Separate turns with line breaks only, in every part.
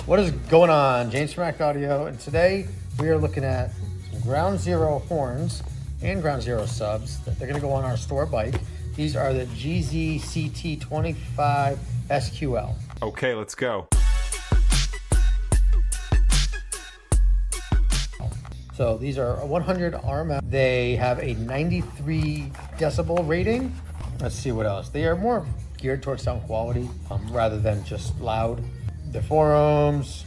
What is going on? James from Mac Audio, and today we are looking at some Ground Zero horns and Ground Zero subs. They're going to go on our store bike. These are the GZCT25SQL.
Okay, let's go.
So these are 100 RMF. They have a 93 decibel rating. Let's see what else. They are more geared towards sound quality rather than just loud. The 4 ohms,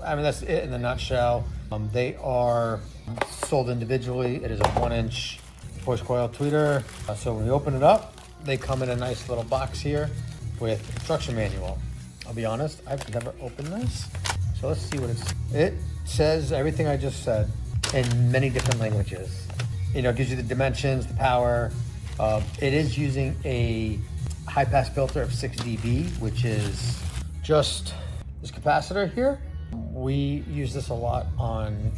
I mean, that's it in a nutshell. They are sold individually. It is a 1-inch voice coil tweeter. So when you open it up, they come in a nice little box here with instruction manual. I'll be honest, I've never opened this. So let's see what it says everything I just said in many different languages. You know, it gives you the dimensions, the power. It is using a high pass filter of 6 dB, which is just this capacitor here. We use this a lot on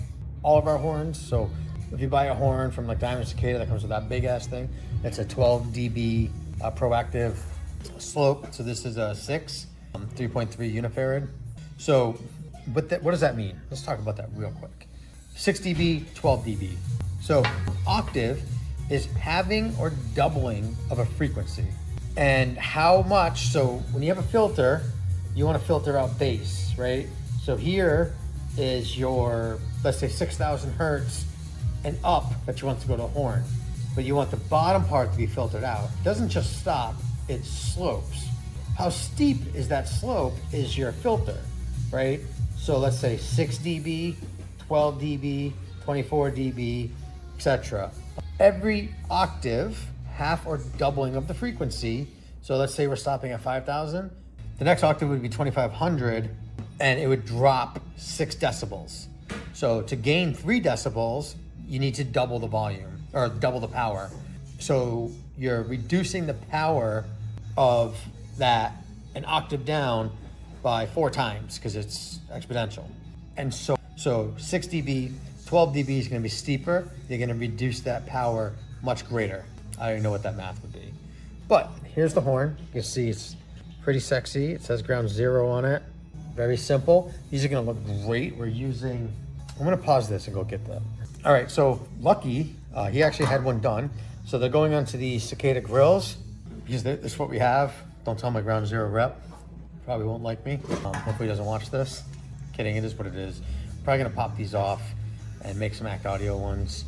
all of our horns. So if you buy a horn from like Diamond Cicada that comes with that big ass thing, it's a 12 dB proactive slope. So this is a 6, 3.3 unifarad. So, what does that mean? Let's talk about that real quick. 6 dB, 12 dB. So octave is having or doubling of a frequency. And how much, so when you have a filter, you want to filter out bass, right? So here is your, let's say 6,000 hertz and up that you want to go to a horn. But you want the bottom part to be filtered out. It doesn't just stop, it slopes. How steep is that slope is your filter, right? So let's say 6 dB, 12 dB, 24 dB, etc. Every octave, half or doubling of the frequency. So let's say we're stopping at 5,000. The next octave would be 2,500, and it would drop 6 decibels. So to gain 3 decibels, you need to double the volume or double the power. So you're reducing the power of that an octave down by 4 times because it's exponential. And so 6 dB, 12 dB is going to be steeper. You're going to reduce that power much greater. I don't even know what that math would be. But here's the horn. You can see it's pretty sexy. It says Ground Zero on it. Very simple. These are going to look great. I'm going to pause this and go get them. All right, so Lucky, he actually had one done. So they're going onto the Cicada grills because this is what we have. Don't tell my Ground Zero rep. Probably won't like me. Hopefully he doesn't watch this. Kidding, it is what it is. Probably gonna pop these off and make some Mac Audio ones.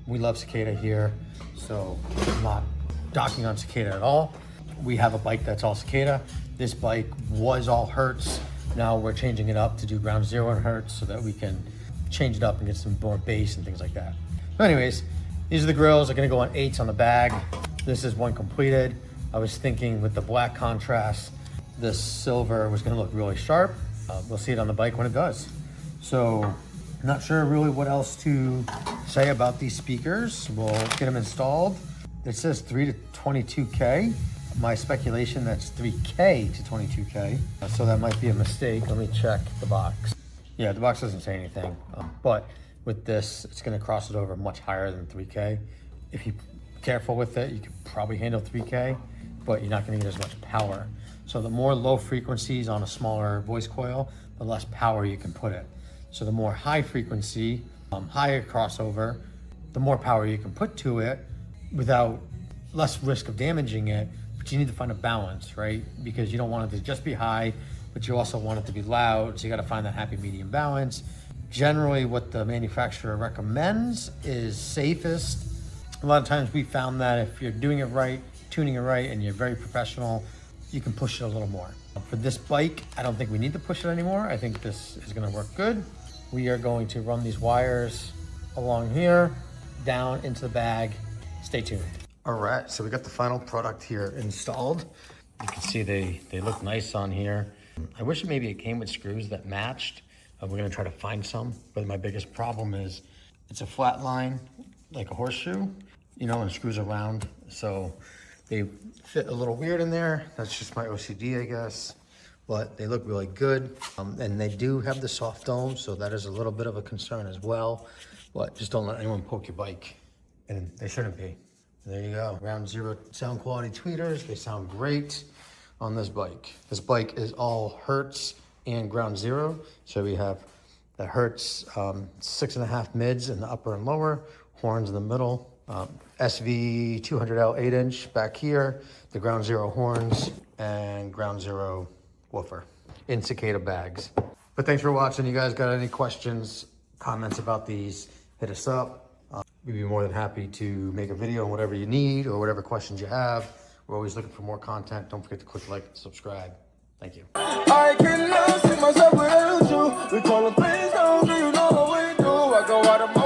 We love Cicada here, so I'm not docking on Cicada at all. We have a bike that's all Cicada. This bike was all Hertz. Now we're changing it up to do Ground Zero and Hertz so that we can change it up and get some more bass and things like that. So anyways, these are the grills. They're gonna go on 8s on the bag. This is one completed. I was thinking with the black contrast, this silver was gonna look really sharp. We'll see it on the bike when it does. So I'm not sure really what else to say about these speakers. We'll get them installed. It says 3 to 22K. My speculation, that's 3K to 22K. So that might be a mistake. Let me check the box. Yeah, the box doesn't say anything. But with this, it's gonna cross it over much higher than 3K. If you're careful with it, you could probably handle 3K, but you're not gonna get as much power. So the more low frequencies on a smaller voice coil, the less power you can put it. So the more high frequency, higher crossover, the more power you can put to it without less risk of damaging it. But you need to find a balance, right? Because you don't want it to just be high, but you also want it to be loud. So you got to find that happy medium balance. Generally, what the manufacturer recommends is safest. A lot of times we found that if you're doing it right, tuning it right, and you're very professional, you can push it a little more. For this bike, I don't think we need to push it anymore. I think this is gonna work good. We are going to run these wires along here, down into the bag. Stay tuned. All right, so we got the final product here installed. You can see they look nice on here. I wish maybe it came with screws that matched. We're gonna try to find some, but my biggest problem is it's a flat line, like a horseshoe, you know, and screws around. So they fit a little weird in there. That's just my OCD, I guess. But they look really good. And they do have the soft dome, so that is a little bit of a concern as well. But just don't let anyone poke your bike. And they shouldn't be. There you go. Ground Zero sound quality tweeters. They sound great on this bike. This bike is all Hertz and Ground Zero. So we have the Hertz 6.5 mids in the upper and lower, horns in the middle, SV 200L 8-inch back here, the Ground Zero horns, and Ground Zero woofer in cicada bags. But thanks for watching. You guys got any questions, comments about these, hit us up. We'd be more than happy to make a video on whatever you need or whatever questions you have. We're always looking for more content. Don't forget to click like and subscribe. Thank you.
I can now see myself without you. We call the things down, do you know what we do? I go out of my